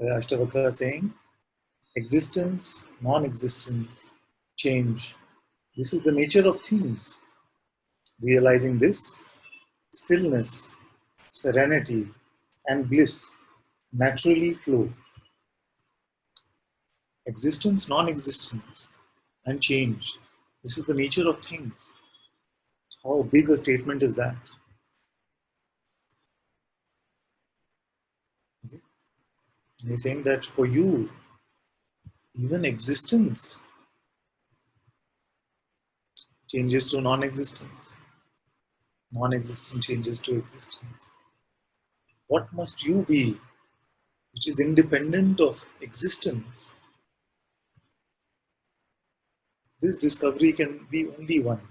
Ashtavakra saying, existence, non-existence, change. This is the nature of things. Realizing this, stillness, serenity, and bliss naturally flow. Existence, non-existence, and change. This is the nature of things. How big a statement is that? Is it? He's saying that for you, even existence changes to non-existence. Non-existence changes to existence. What must you be, which is independent of existence? This discovery can be only one.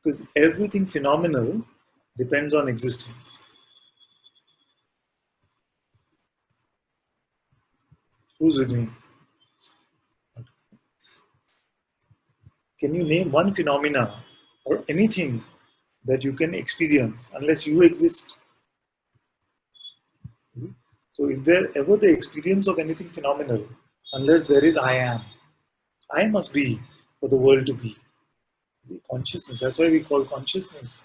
Because everything phenomenal depends on existence. Who's with me? Can you name one phenomena or anything that you can experience unless you exist? So is there ever the experience of anything phenomenal unless there is I am? I must be for the world to be. Consciousness, that's why we call consciousness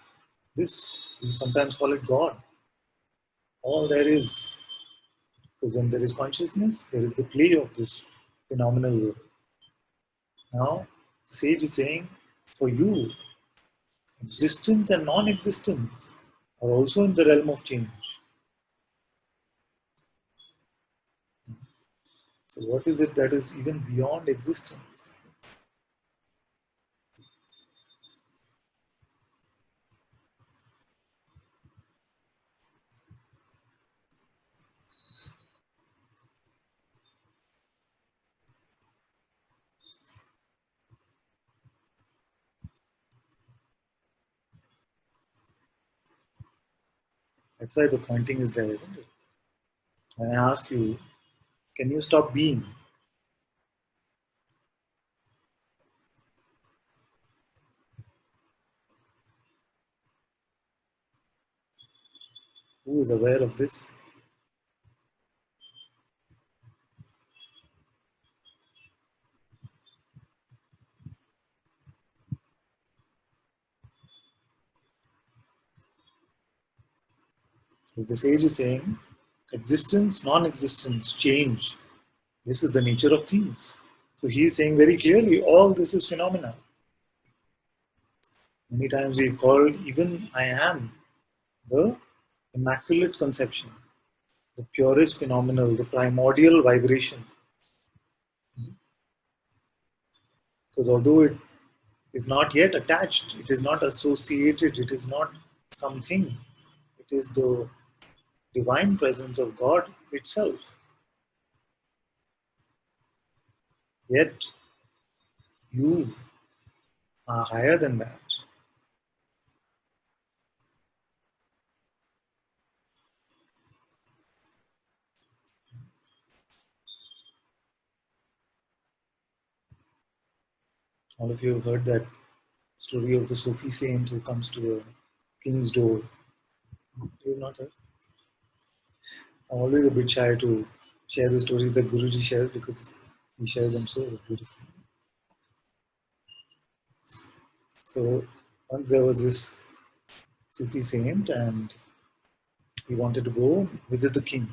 this. We sometimes call it God. All there is. Because when there is consciousness, there is the play of this phenomenal world. Now, the sage is saying, for you, existence and non-existence are also in the realm of change. So what is it that is even beyond existence? That's why the pointing is there, isn't it? When I ask you, can you stop being? Who is aware of this? So the sage is saying, existence, non-existence, change. This is the nature of things. So he is saying very clearly, all this is phenomena. Many times we've called even I am the immaculate conception, the purest phenomenal, the primordial vibration. Because although it is not yet attached, it is not associated, it is not something, it is the divine presence of God itself. Yet you are higher than that. All of you have heard that story of the Sufi saint who comes to the king's door. You have not heard? I'm always a bit shy to share the stories that Guruji shares because he shares them so beautifully. So once there was this Sufi saint and he wanted to go visit the king.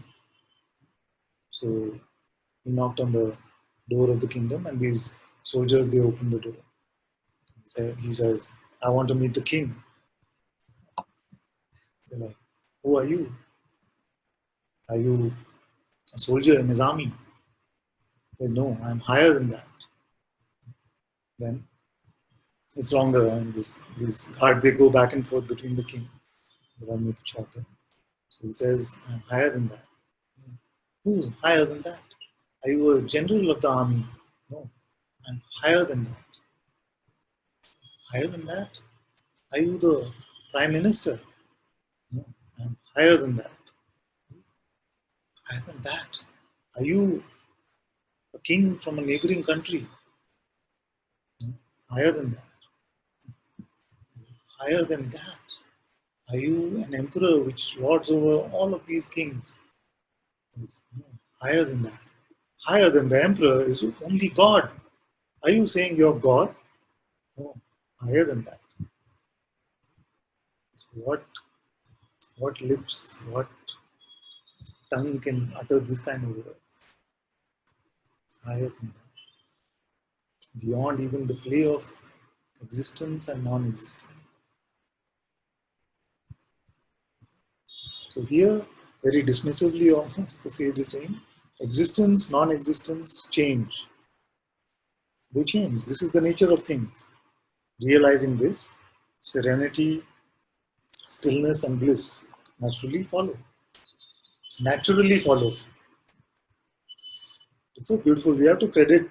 So he knocked on the door of the kingdom and these soldiers, they opened the door. He says, I want to meet the king. They're like, who are you? Are you a soldier in his army? He says, no, I'm higher than that. Then it's longer and these guards, they go back and forth between the king. But I'll make it shorter. So he says, I'm higher than that. Who's higher than that? Are you a general of the army? No, I'm higher than that. Higher than that? Are you the prime minister? No, I'm higher than that. Higher than that? Are you a king from a neighboring country? No, higher than that. Higher than that? Are you an emperor which lords over all of these kings? No, Higher than that. Higher than the emperor is only God. Are you saying you're God? No, higher than that. So what lips, what tongue can utter this kind of words? Higher than that. Beyond even the play of existence and non-existence. So here, very dismissively almost, the sage is saying, existence, non-existence change. They change. This is the nature of things. Realizing this, serenity, stillness and bliss naturally follow. Naturally follow. It's so beautiful. We have to credit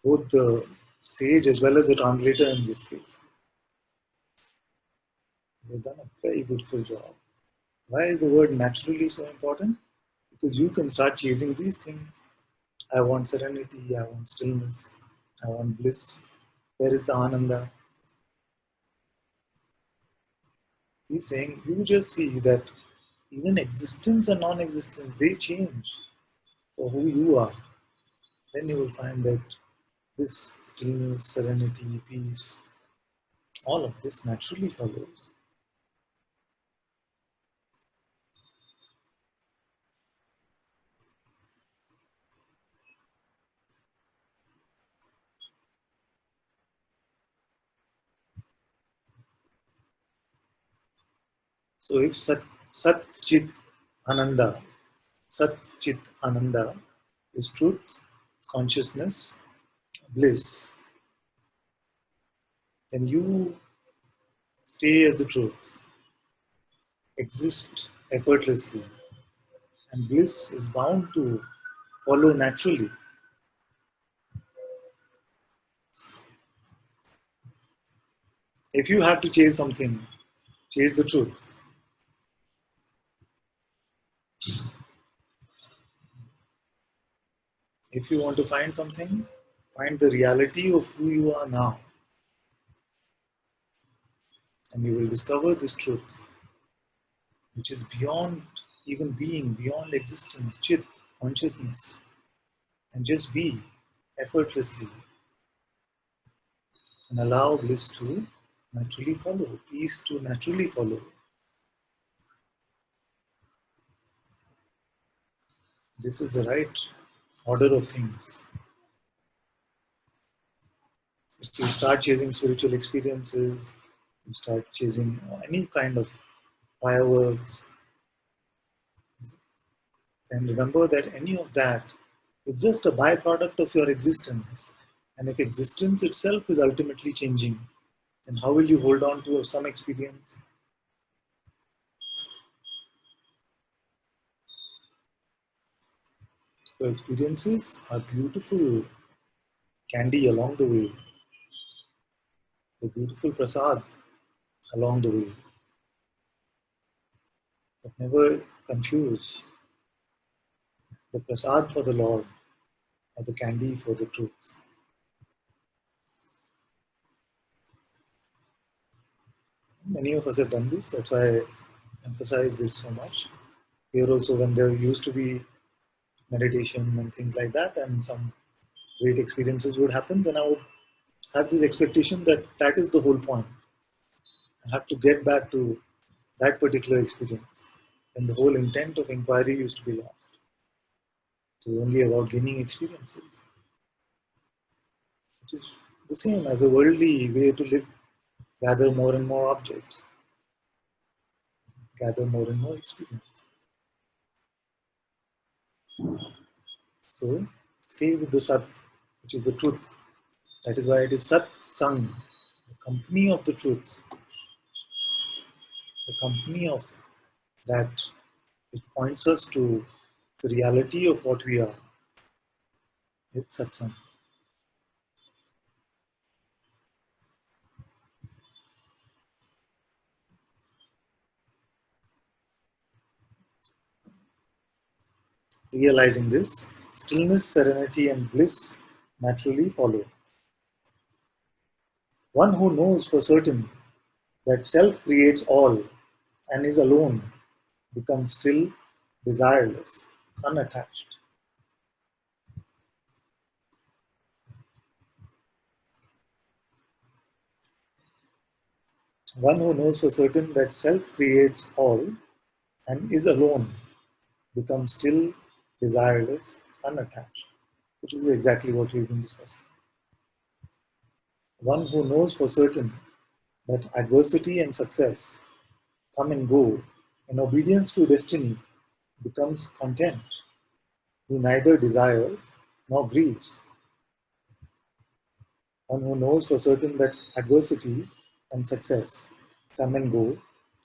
both the sage as well as the translator in this case. They've done a very beautiful job. Why is the word naturally so important? Because you can start chasing these things. I want serenity, I want stillness, I want bliss. Where is the Ananda? He's saying you just see that even existence and non-existence, they change for who you are. Then you will find that this stillness, serenity, peace, all of this naturally follows. So if Sat Chit Ananda, Sat Chit Ananda is truth, consciousness, bliss, then you stay as the truth, exist effortlessly, and bliss is bound to follow naturally. If you have to chase something, chase the truth. If you want to find something, find the reality of who you are now, and you will discover this truth, which is beyond even being, beyond existence, chit, consciousness, and just be effortlessly and allow bliss to naturally follow, peace to naturally follow. This is the right order of things. If you start chasing spiritual experiences, you start chasing any kind of fireworks, then remember that any of that is just a byproduct of your existence. And if existence itself is ultimately changing, then how will you hold on to some experience? So experiences are beautiful candy along the way, a beautiful prasad along the way. But never confuse the prasad for the Lord or the candy for the truth. Many of us have done this, that's why I emphasize this so much. Here also, when there used to be meditation and things like that, and some great experiences would happen, then I would have this expectation that that is the whole point. I have to get back to that particular experience. And the whole intent of inquiry used to be lost. It was only about gaining experiences, which is the same as a worldly way to live. Gather more and more objects, gather more and more experience. So stay with the Sat, which is the truth. That is why it is Satsang, the company of the truth, the company of that which points us to the reality of what we are. It's Satsang. Realizing this, stillness, serenity, and bliss naturally follow. One who knows for certain that self creates all and is alone becomes still, desireless, unattached. One who knows for certain that self creates all and is alone becomes still, desireless, unattached, which is exactly what we've been discussing. One who knows for certain that adversity and success come and go in obedience to destiny becomes content. He neither desires nor grieves. One who knows for certain that adversity and success come and go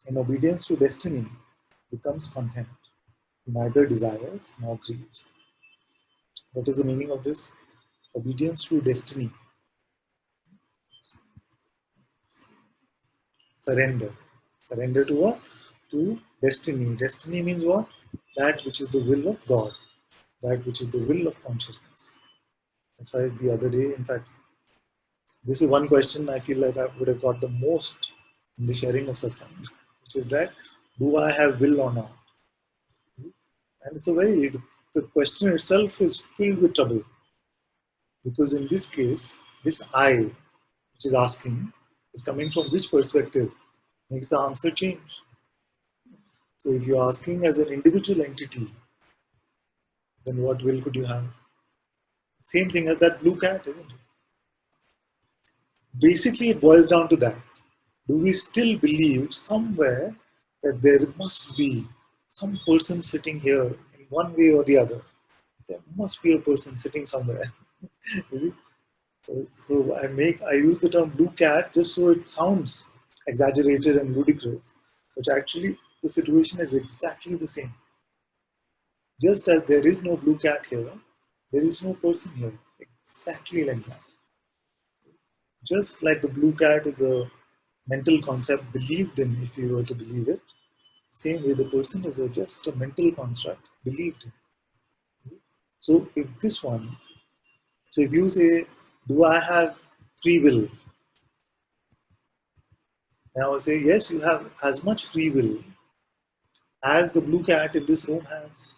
in obedience to destiny becomes content. He neither desires nor grieves. What is the meaning of this? Obedience to destiny. Surrender. Surrender to what? To destiny. Destiny means what? That which is the will of God. That which is the will of consciousness. That's why the other day, in fact, this is one question I feel like I would have got the most in the sharing of satsang, which is that, do I have will or not? And it's a very, the question itself is filled with trouble. Because in this case, this I, which is asking, is coming from which perspective? Makes the answer change. So if you're asking as an individual entity, then what will could you have? Same thing as that blue cat, isn't it? Basically, it boils down to that. Do we still believe somewhere that there must be some person sitting here in one way or the other? There must be a person sitting somewhere. Is it? So I use the term blue cat just so it sounds exaggerated and ludicrous, but actually the situation is exactly the same. Just as there is no blue cat here, there is no person here. Exactly like that. Just like the blue cat is a mental concept believed in, if you were to believe it, same way the person is just a mental construct believed in. So if this one, so if you say, do I have free will? And I will say, yes, you have as much free will as the blue cat in this room has.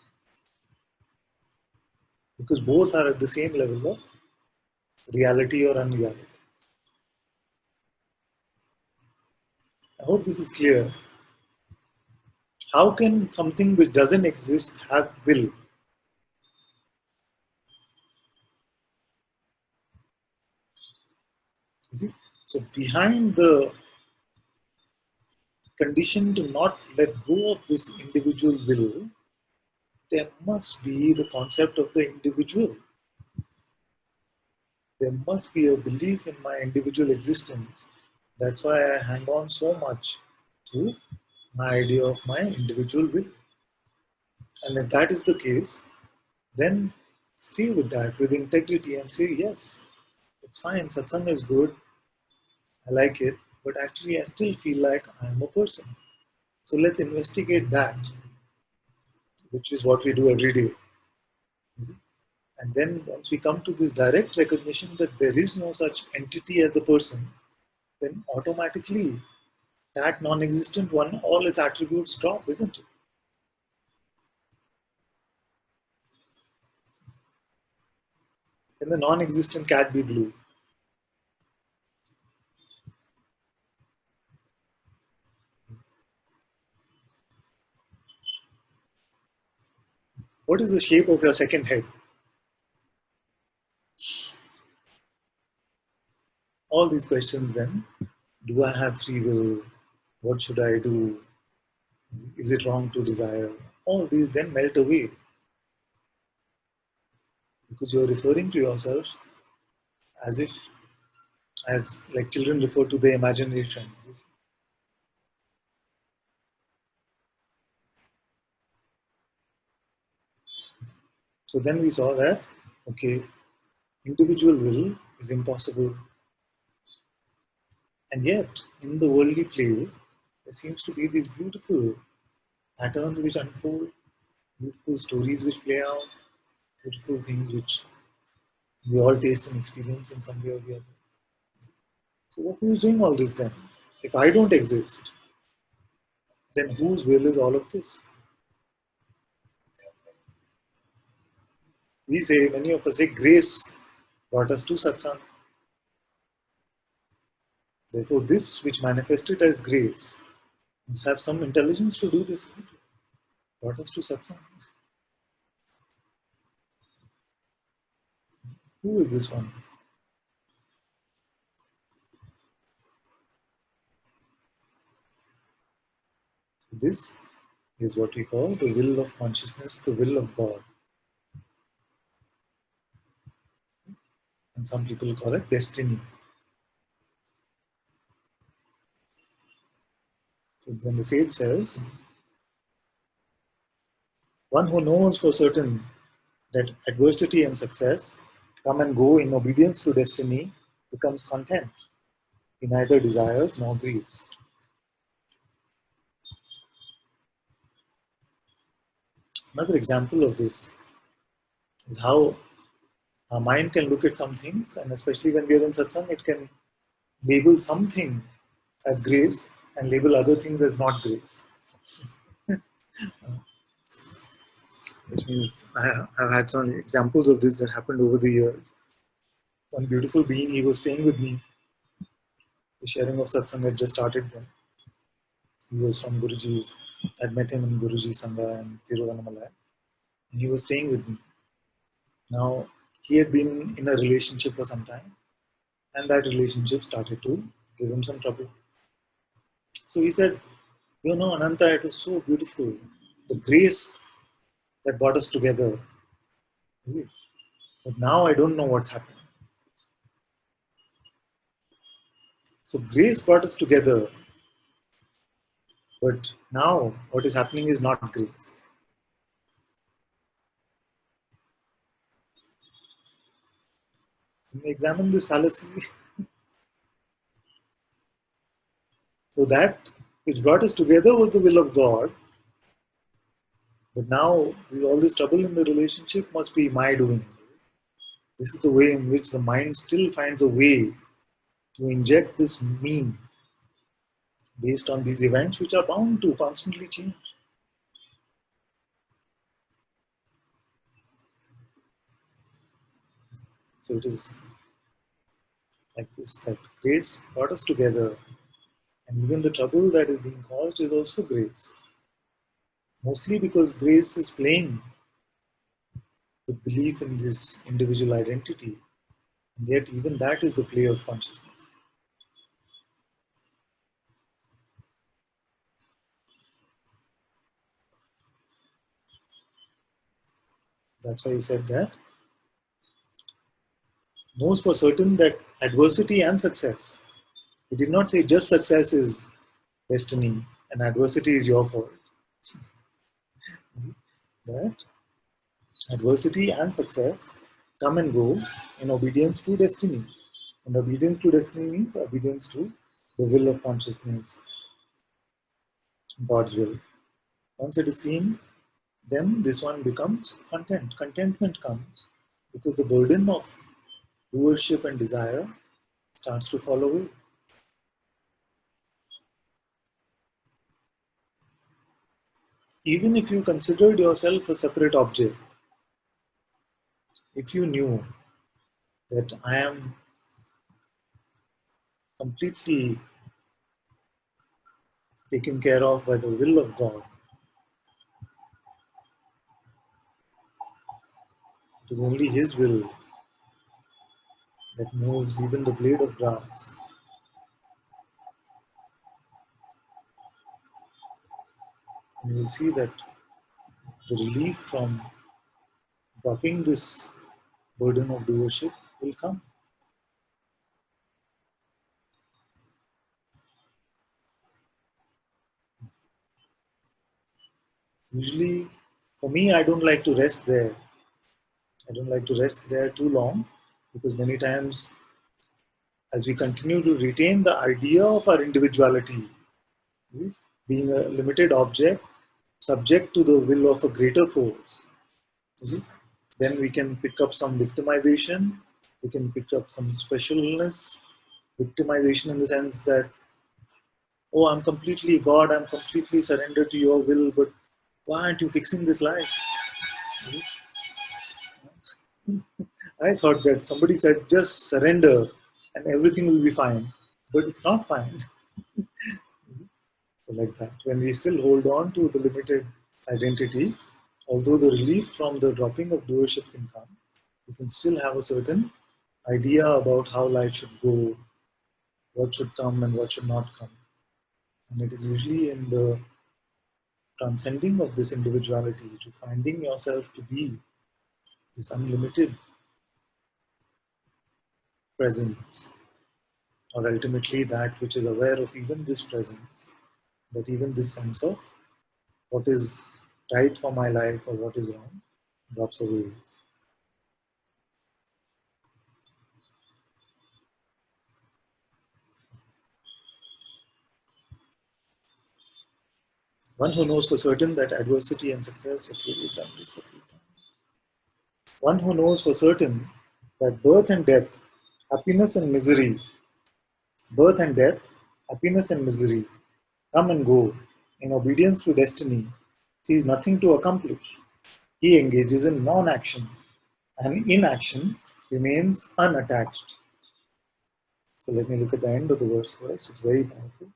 Because both are at the same level of reality or unreality. I hope this is clear. How can something which doesn't exist have will? You see? So behind the condition to not let go of this individual will, there must be the concept of the individual. There must be a belief in my individual existence. That's why I hang on so much to my idea of my individual will. And if that is the case, then stay with that with integrity and say, yes, it's fine, satsang is good, I like it, but actually I still feel like I'm a person. So let's investigate that, which is what we do every day. And then once we come to this direct recognition that there is no such entity as the person, then automatically that non-existent one, all its attributes drop, isn't it? Can the non-existent cat be blue? What is the shape of your second head? All these questions then, do I have free will? What should I do? Is it wrong to desire? All these then melt away because you're referring to yourself as if, as like children refer to their imaginary friends. So then we saw that, okay, individual will is impossible. And yet, in the worldly play, there seems to be these beautiful patterns which unfold, beautiful stories which play out, beautiful things which we all taste and experience in some way or the other. So who's doing all this then? If I don't exist, then whose will is all of this? We say, many of us say, grace brought us to satsang. Therefore, this which manifested as grace must have some intelligence to do this. Brought us to Satsang. Who is this one? This is what we call the will of consciousness, the will of God. And some people call it destiny. So when the sage says, one who knows for certain that adversity and success come and go in obedience to destiny becomes content. He neither desires nor grieves. Another example of this is how our mind can look at some things, and especially when we are in satsang, it can label some things as grace and label other things as not grace. Which means I've had some examples of this that happened over the years. One beautiful being, he was staying with me. The sharing of satsang had just started then. He was from Guruji's. I'd met him in Guruji's Sangha in Tiruvannamalai. And he was staying with me. Now, he had been in a relationship for some time, and that relationship started to give him some trouble. So he said, you know, Ananta, it was so beautiful. The grace that brought us together. You see? But now I don't know what's happening. So grace brought us together. But now what is happening is not grace. When we examine this fallacy, so that which brought us together was the will of God. But now all this trouble in the relationship must be my doing. This is the way in which the mind still finds a way to inject this me based on these events which are bound to constantly change. So it is like this, that grace brought us together, and even the trouble that is being caused is also grace. Mostly because grace is playing with belief in this individual identity, and yet even that is the play of consciousness. That's why he said that knows for certain that adversity and success. He did not say just success is destiny and adversity is your fault. That adversity and success come and go in obedience to destiny. And obedience to destiny means obedience to the will of consciousness, God's will. Once it is seen, then this one becomes content. Contentment comes because the burden of doership and desire starts to fall away. Even if you considered yourself a separate object, if you knew that I am completely taken care of by the will of God, it is only His will that moves even the blade of grass. And you will see that the relief from dropping this burden of doership will come. Usually, for me, I don't like to rest there. I don't like to rest there too long because many times, as we continue to retain the idea of our individuality, being a limited object, subject to the will of a greater force, then we can pick up some victimization, we can pick up some specialness, victimization in the sense that, oh, I'm completely God, I'm completely surrendered to your will, but why aren't you fixing this life? I thought that somebody said just surrender and everything will be fine. but it's not fine. So like that. When we still hold on to the limited identity, although the relief from the dropping of doership can come, we can still have a certain idea about how life should go, what should come and what should not come. And it is usually in the transcending of this individuality, to finding yourself to be this unlimited presence, or ultimately that which is aware of even this presence, that even this sense of what is right for my life or what is wrong drops away. One who knows for certain that adversity and success, okay, we've done this a few times. One who knows for certain that happiness and misery, birth and death, happiness and misery come and go in obedience to destiny, sees nothing to accomplish. He engages in non-action, and inaction remains unattached. So let me look at the end of the verse first. It's very powerful.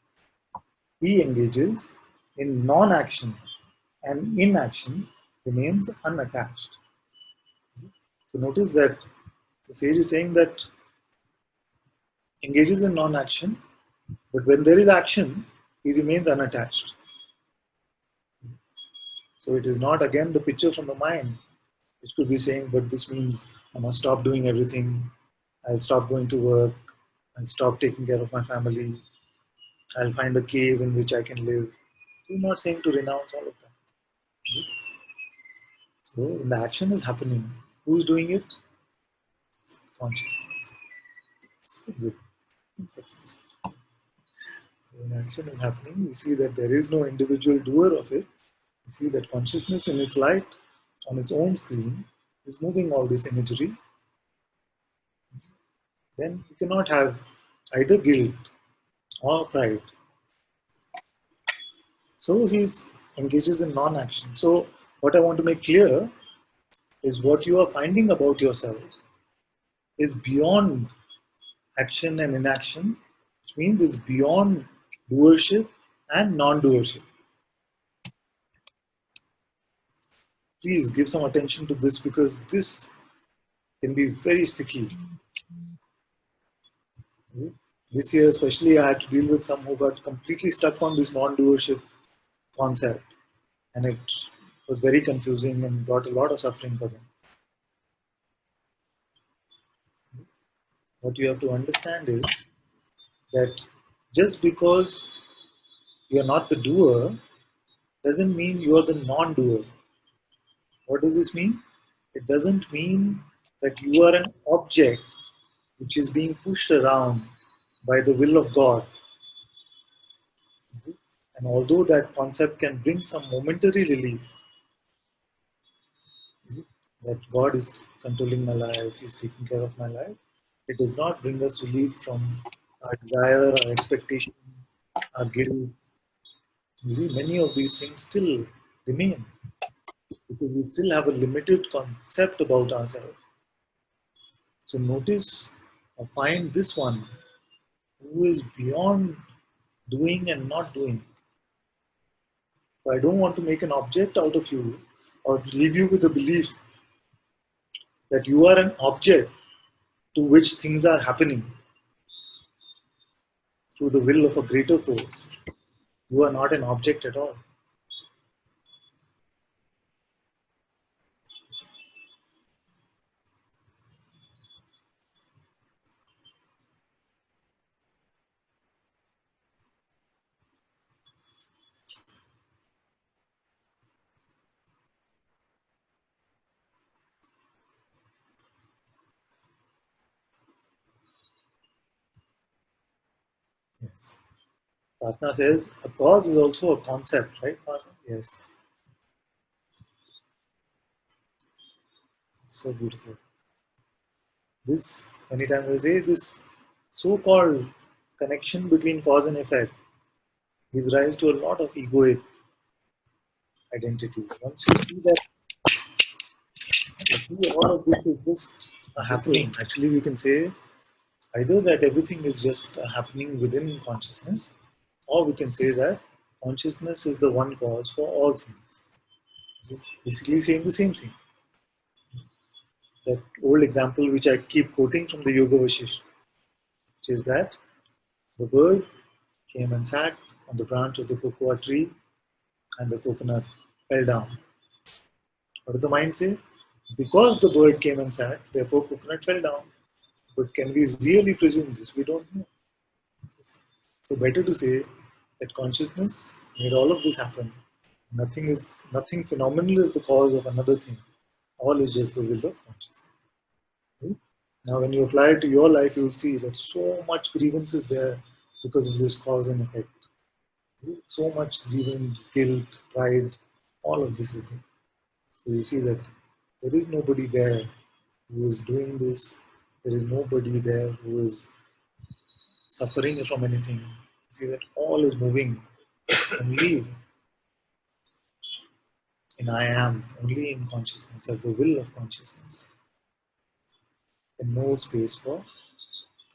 He engages in non-action, and inaction remains unattached. So notice that the sage is saying that engages in non-action, but when there is action, he remains unattached. So it is not again the picture from the mind, which could be saying, but this means I must stop doing everything, I'll stop going to work, I'll stop taking care of my family, I'll find a cave in which I can live. He's not saying to renounce all of that. So when the action is happening, who's doing it? Consciousness. So good. So when action is happening, we see that there is no individual doer of it. We see that consciousness in its light, on its own screen, is moving all this imagery. Then you cannot have either guilt or pride. So he engages in non-action. So what I want to make clear is what you are finding about yourself is beyond action and inaction, which means it's beyond doership and non-doership. Please give some attention to this, because this can be very sticky. This year especially, I had to deal with some who got completely stuck on this non-doership concept, and it was very confusing and brought a lot of suffering for them. What you have to understand is that just because you are not the doer doesn't mean you are the non-doer. What does this mean? It doesn't mean that you are an object which is being pushed around by the will of God. And although that concept can bring some momentary relief, that God is controlling my life, He's taking care of my life, it does not bring us relief from our desire, our expectation, our guilt. You see, many of these things still remain because we still have a limited concept about ourselves. So notice or find this one who is beyond doing and not doing. So I don't want to make an object out of you or leave you with the belief that you are an object to which things are happening through the will of a greater force. You are not an object at all. Yes. Pratna says a cause is also a concept, right, Pratna? Yes. So beautiful. This, many times I say, this so-called connection between cause and effect gives rise to a lot of egoic identity. Once you see that all of this is just happening, actually we can say Either that everything is just happening within consciousness, or we can say that consciousness is the one cause for all things. This is basically saying the same thing. That old example which I keep quoting from the Yoga Vashisht, which is that the bird came and sat on the branch of the cocoa tree and the coconut fell down. What does the mind say? Because the bird came and sat, therefore coconut fell down. But can we really presume this? We don't know. So better to say that consciousness made all of this happen. Nothing phenomenal is the cause of another thing. All is just the will of consciousness. Okay? Now, when you apply it to your life, you will see that so much grievance is there because of this cause and effect. So much grievance, guilt, pride, all of this is there. So you see that there is nobody there who is doing this. There is nobody there who is suffering from anything. You see that all is moving only in I am, only in consciousness, as the will of consciousness. And no space for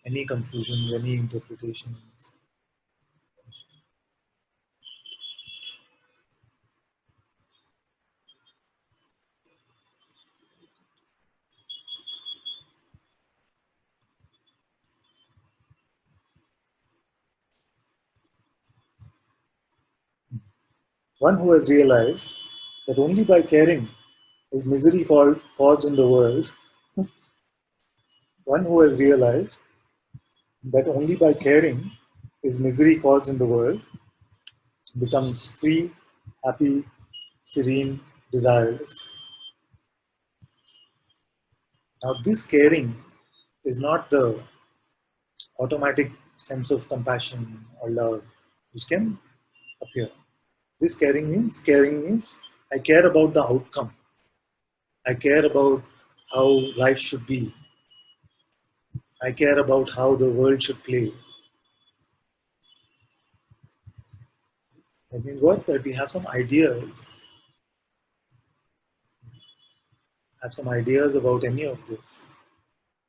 any conclusions, any interpretations. One who has realized that only by caring is misery caused in the world. One who has realized that only by caring is misery caused in the world becomes free, happy, serene, desireless. Now, this caring is not the automatic sense of compassion or love which can appear. This caring means I care about the outcome. I care about how life should be. I care about how the world should play. That means what? That we have some ideas about any of this,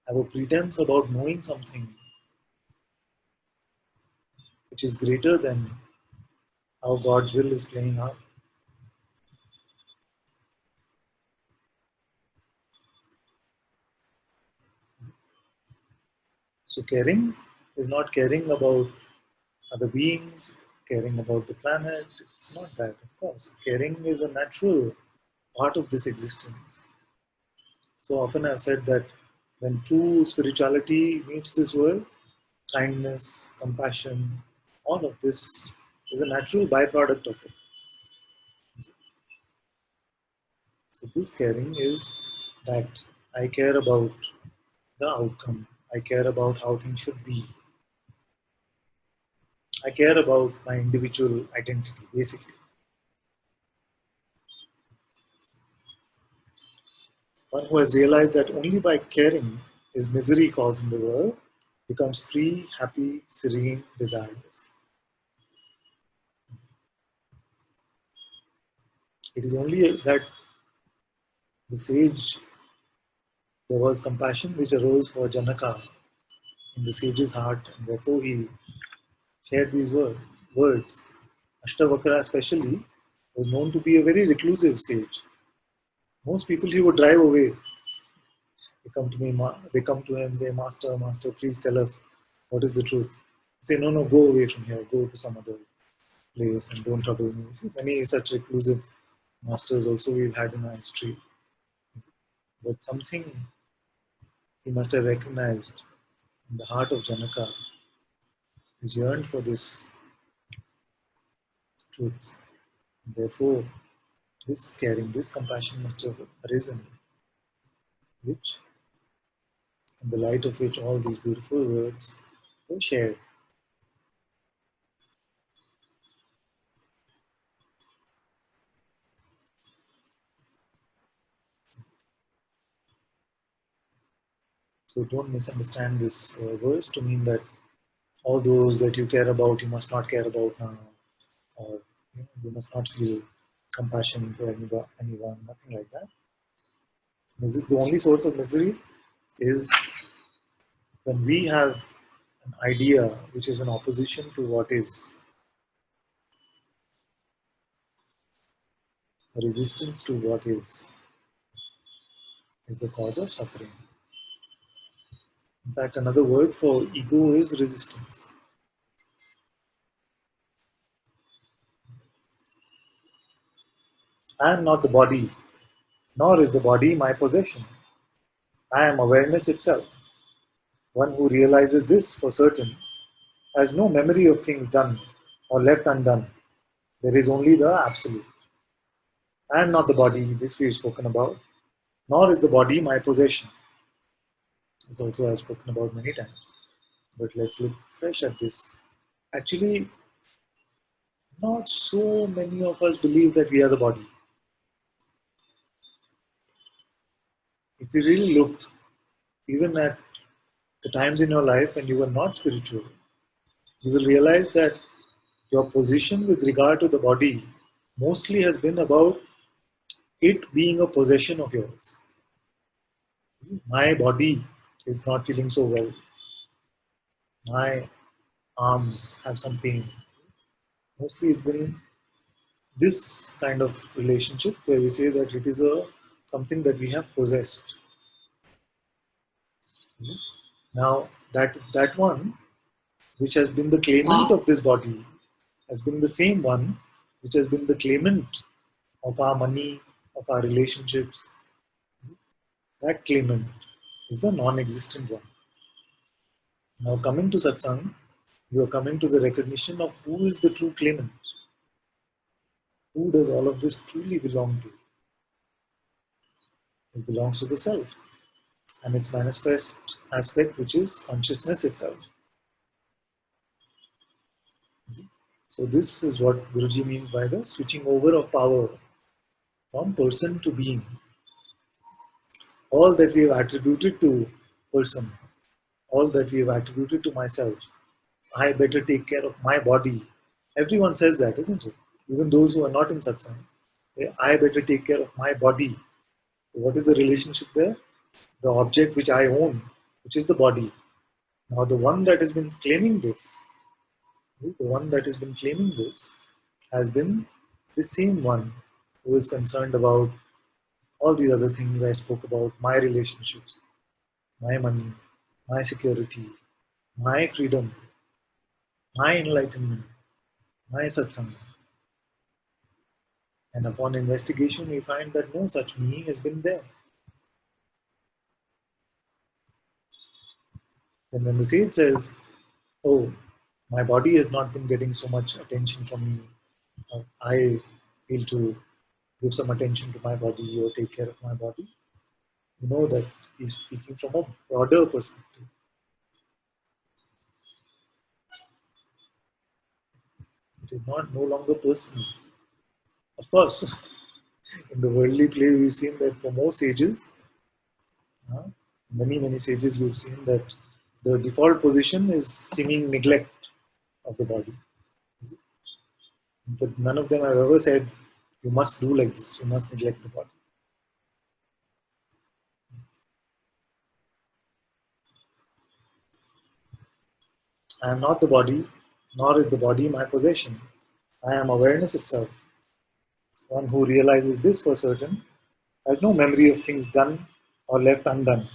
have a pretense about knowing something which is greater than how God's will is playing out. So caring is not caring about other beings, caring about the planet. It's not that, of course. Caring is a natural part of this existence. So often I've said that when true spirituality meets this world, kindness, compassion, all of this is a natural byproduct of it. So this caring is that I care about the outcome. I care about how things should be. I care about my individual identity, basically. One who has realized that only by caring is misery caused in the world becomes free, happy, serene, desireless. It is only that the sage, there was compassion which arose for Janaka in the sage's heart, and therefore he shared these words. Ashtavakra especially was known to be a very reclusive sage. Most people he would drive away. They come to him and say, Master, Master, please tell us what is the truth. He say, no, no, go away from here, go to some other place and don't trouble me. See, many such reclusive masters also we've had in our history. But something he must have recognized in the heart of Janaka. He yearned for this truth. Therefore, this caring, this compassion must have arisen, which, in the light of which all these beautiful words were shared. So don't misunderstand this verse to mean that all those that you care about, you must not care about now, or you must not feel compassion for anyone, nothing like that. The only source of misery is when we have an idea which is in opposition to what is, resistance to what is the cause of suffering. In fact, another word for ego is resistance. I am not the body, nor is the body my possession. I am awareness itself. One who realizes this for certain has no memory of things done or left undone. There is only the absolute. I am not the body, this we have spoken about, nor is the body my possession. This also I have spoken about many times. But let's look fresh at this. Actually, not so many of us believe that we are the body. If you really look, even at the times in your life when you were not spiritual, you will realize that your position with regard to the body mostly has been about it being a possession of yours. My body is not feeling so well. My arms have some pain. Mostly it's been this kind of relationship where we say that it is a something that we have possessed. Now that one which has been the claimant of this body has been the same one which has been the claimant of our money, of our relationships. That claimant is the non-existent one. Now coming to satsang, you are coming to the recognition of who is the true claimant. Who does all of this truly belong to? It belongs to the self and its manifest aspect, which is consciousness itself. So this is what Guruji means by the switching over of power from person to being. All that we have attributed to person, all that we have attributed to myself, I better take care of my body. Everyone says that, isn't it? Even those who are not in satsang, I better take care of my body. So what is the relationship there? The object which I own, which is the body. Now the one that has been claiming this, has been the same one who is concerned about all these other things I spoke about, my relationships, my money, my security, my freedom, my enlightenment, my satsang. And upon investigation, we find that no such me has been there. Then when the sage says, oh, my body has not been getting so much attention from me, I feel to give some attention to my body or take care of my body, you know that he's speaking from a broader perspective. It is not no longer personal. Of course, in the worldly play, we've seen that for most sages, uh, many sages, we've seen that the default position is seeming neglect of the body. But none of them have ever said, you must do like this, you must neglect the body. I am not the body, nor is the body my possession. I am awareness itself. One who realizes this for certain has no memory of things done or left undone.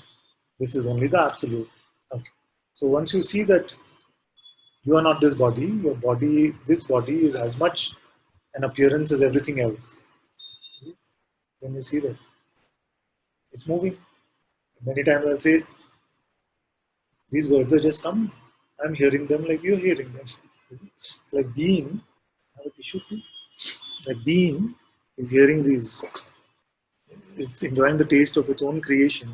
This is only the absolute. Okay. So once you see that you are not this body, this body is as much an appearance as everything else. Then you see that it's moving. Many times I'll say, these words are just coming. I'm hearing them like you're hearing them. It's like being, I have a tissue please. Like being is hearing these, it's enjoying the taste of its own creation,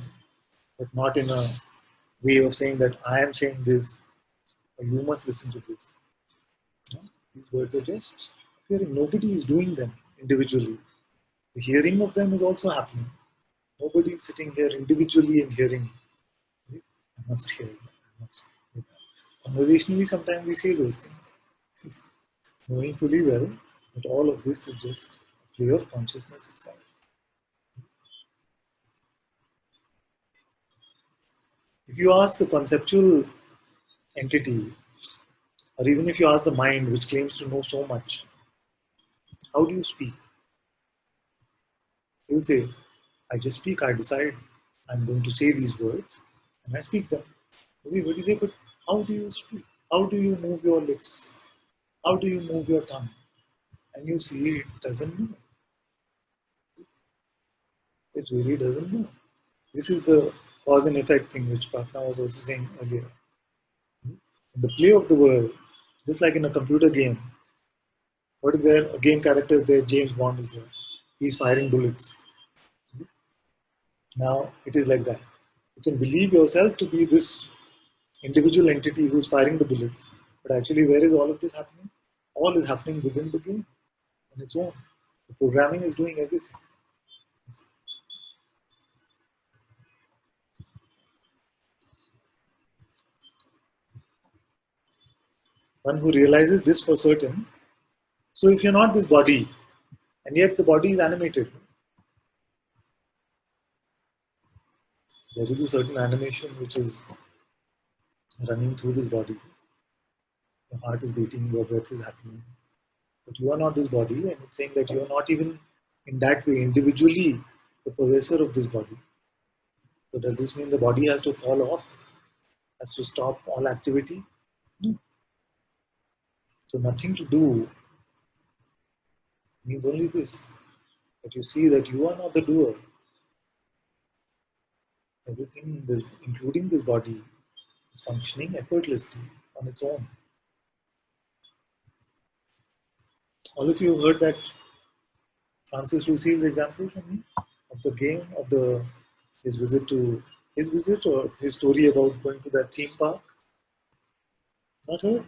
but not in a way of saying that I am saying this, or you must listen to this. No? These words are just appearing. Nobody is doing them individually. The hearing of them is also happening. Nobody is sitting here individually and hearing. I must hear. I must hear. Conversationally, sometimes we say those things, knowing fully well that all of this is just a play of consciousness itself. If you ask the conceptual entity, or even if you ask the mind which claims to know so much, how do you speak? You'll say, I just speak, I decide I'm going to say these words, and I speak them. You see, what you say, but how do you speak? How do you move your lips? How do you move your tongue? And you see, it doesn't know. It really doesn't know. This is the cause and effect thing which Pratna was also saying earlier. In the play of the world, just like in a computer game, what is there? A game character is there, James Bond is there. He's firing bullets. Now it is like that. You can believe yourself to be this individual entity who's firing the bullets, but actually, where is all of this happening? All is happening within the game on its own. The programming is doing everything. One who realizes this for certain. So, if you're not this body, and yet the body is animated, there is a certain animation which is running through this body. Your heart is beating, your breath is happening. But you are not this body, and it's saying that you are not even in that way individually the possessor of this body. So, does this mean the body has to fall off, has to stop all activity? No. So, nothing to do means only this, that you see that you are not the doer. Everything, this, including this body, is functioning effortlessly on its own. All of you heard that Francis Lucille's example from me of the game, of the his visit or his story about going to that theme park. Not heard?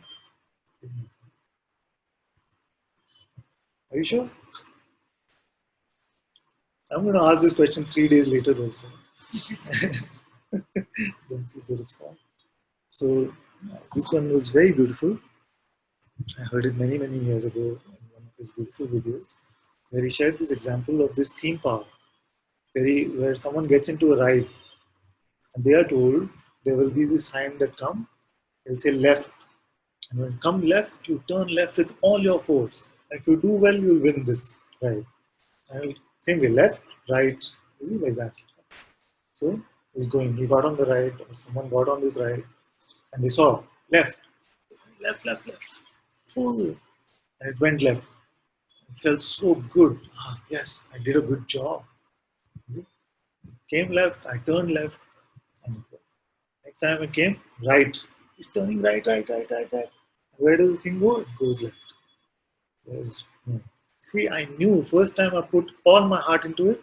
Are you sure? I'm going to ask this question 3 days later also. Then see the response. So this one was very beautiful. I heard it many, many years ago in one of his beautiful videos, where he shared this example of this theme park, where someone gets into a ride and they are told there will be this sign that come, they'll say left. And when come left, you turn left with all your force. And if you do well, you'll win this ride. And same way, left, right, easy like that. So he's going, he got on the ride, or someone got on this ride, and they saw left, left, left, left, left, full. And it went left. It felt so good. Ah, yes, I did a good job. See? Came left, I turned left, and next time it came right. He's turning right, right, right, right, right. Where does the thing go? It goes left. Yeah. See, I knew first time I put all my heart into it,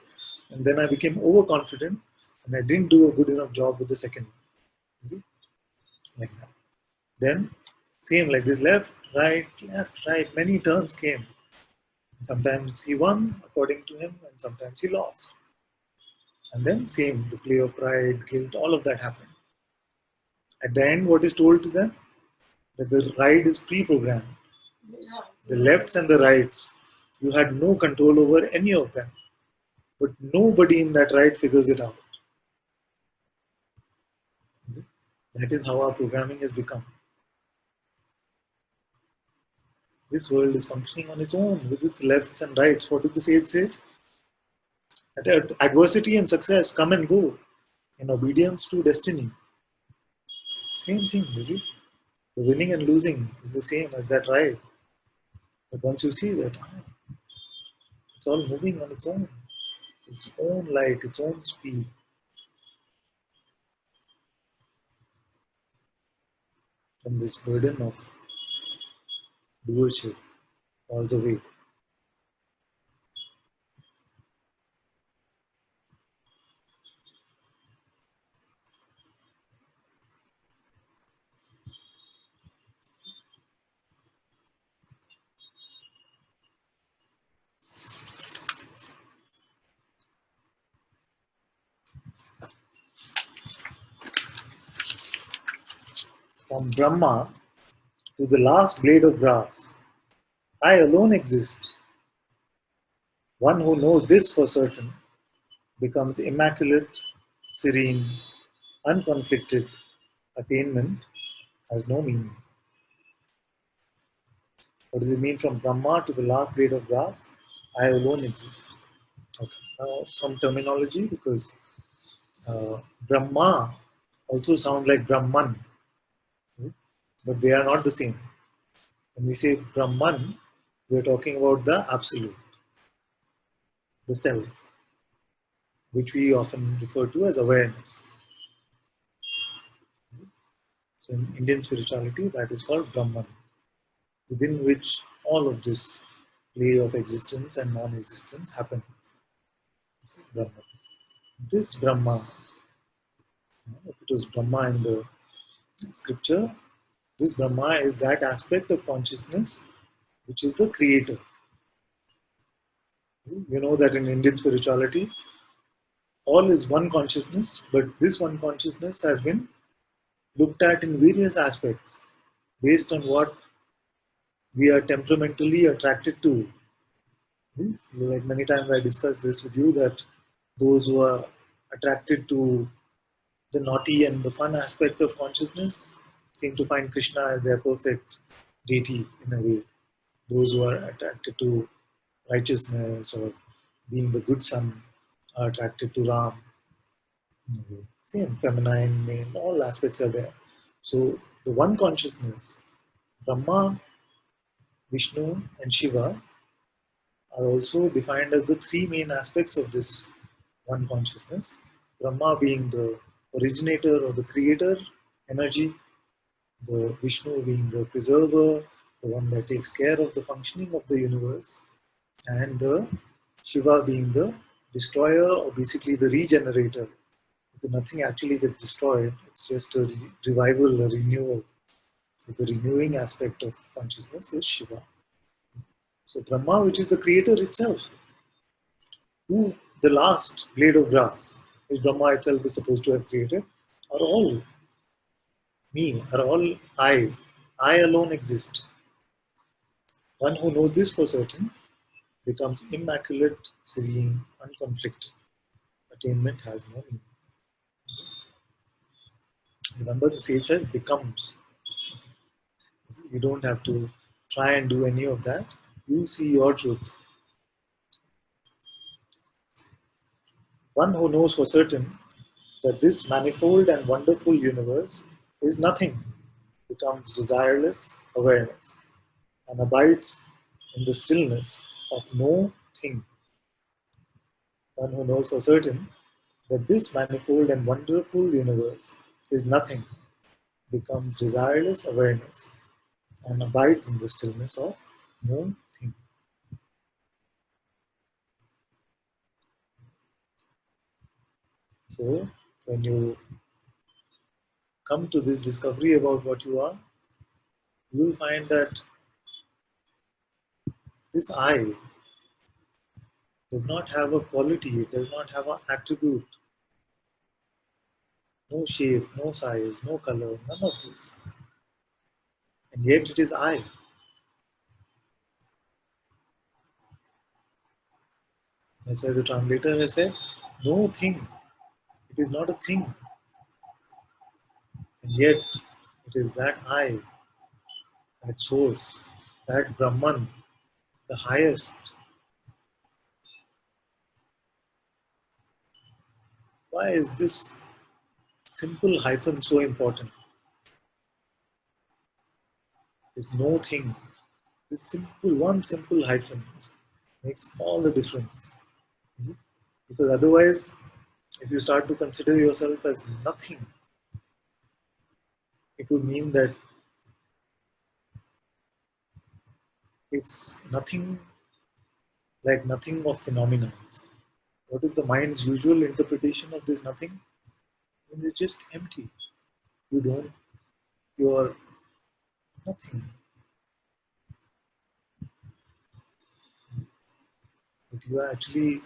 and then I became overconfident, and I didn't do a good enough job with the second. You see, like that. Then, same like this, left, right, left, right. Many turns came. And sometimes he won according to him, and sometimes he lost. And then, same, the play of pride, guilt, all of that happened. At the end, what is told to them? That the ride is pre-programmed. The lefts and the rights, you had no control over any of them. But nobody in that ride figures it out. That is how our programming has become. This world is functioning on its own with its lefts and rights. What did the sage say? That adversity and success come and go in obedience to destiny. Same thing, is it? The winning and losing is the same as that ride. But once you see that, it's all moving on its own, its own light, its own speed, then this burden of doership falls away. From Brahma to the last blade of grass, I alone exist. One who knows this for certain becomes immaculate, serene, unconflicted attainment has no meaning. What does it mean from Brahma to the last blade of grass? I alone exist. Okay. Now, some terminology because Brahma also sounds like Brahman, but they are not the same. When we say Brahman, we are talking about the absolute, the self, which we often refer to as awareness. So in Indian spirituality, that is called Brahman, within which all of this play of existence and non-existence happens. This is Brahman. This Brahma, if it was Brahma in the scripture, this Brahma is that aspect of consciousness which is the creator. You know that in Indian spirituality, all is one consciousness, but this one consciousness has been looked at in various aspects based on what we are temperamentally attracted to. Like many times I discuss this with you that those who are attracted to the naughty and the fun aspect of consciousness seem to find Krishna as their perfect deity in a way. Those who are attracted to righteousness or being the good son are attracted to Ram. Same, feminine, male, all aspects are there. So the one consciousness, Brahma, Vishnu, and Shiva are also defined as the three main aspects of this one consciousness. Brahma being the originator or the creator energy, the Vishnu being the preserver, the one that takes care of the functioning of the universe, and the Shiva being the destroyer or basically the regenerator. Because nothing actually gets destroyed, it's just a revival, a renewal. So the renewing aspect of consciousness is Shiva. So Brahma, which is the creator itself, who the last blade of grass, which Brahma itself is supposed to have created, are all me, are all I. I alone exist. One who knows this for certain becomes immaculate, serene, unconflicted. Attainment has no meaning. Remember, the sage said becomes. You don't have to try and do any of that. You see your truth. One who knows for certain that this manifold and wonderful universe is nothing becomes desireless awareness and abides in the stillness of no thing. One who knows for certain that this manifold and wonderful universe is nothing becomes desireless awareness and abides in the stillness of no thing. So, when you come to this discovery about what you are, you will find that this I does not have a quality, it does not have an attribute, no shape, no size, no color, none of this. And yet it is I. That's why the translator has said, no thing. It is not a thing. And yet it is that I, that source, that Brahman, the highest. Why is this simple hyphen so important? This no thing. This simple, one simple hyphen makes all the difference. Is it? Because otherwise, if you start to consider yourself as nothing, it would mean that it's nothing like nothing of phenomena. What is the mind's usual interpretation of this nothing? It's just empty. You are nothing. But you are actually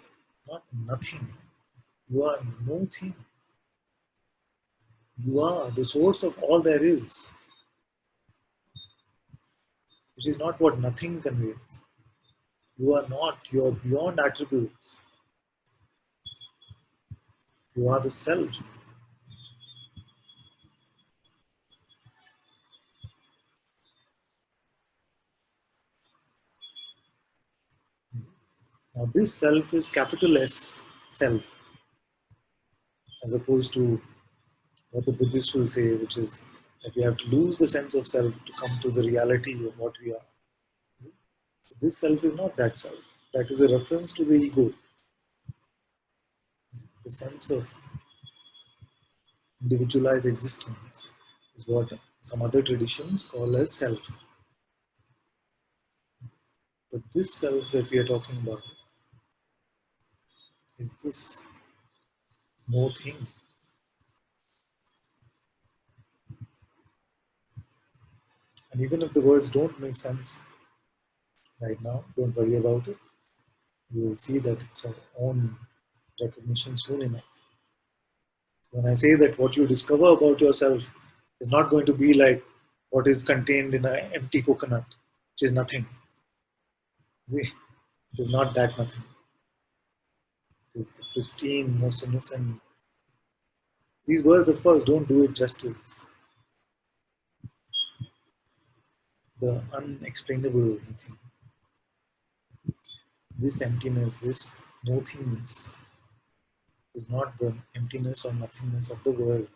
not nothing. You are no thing. You are the source of all there is, which is not what nothing conveys. You are not, you are beyond attributes. You are the self. Now, this self is capital S self, as opposed to what the Buddhists will say, which is that we have to lose the sense of self to come to the reality of what we are. This self is not that self. That is a reference to the ego. The sense of individualized existence is what some other traditions call as self. But this self that we are talking about is this no thing. And even if the words don't make sense right now, don't worry about it. You will see that it's our own recognition soon enough. When I say that what you discover about yourself is not going to be like what is contained in an empty coconut, which is nothing. See, it is not that nothing. It is the pristine, most innocent. These words, of course, don't do it justice. The unexplainable nothing. This emptiness, this nothingness, is not the emptiness or nothingness of the world.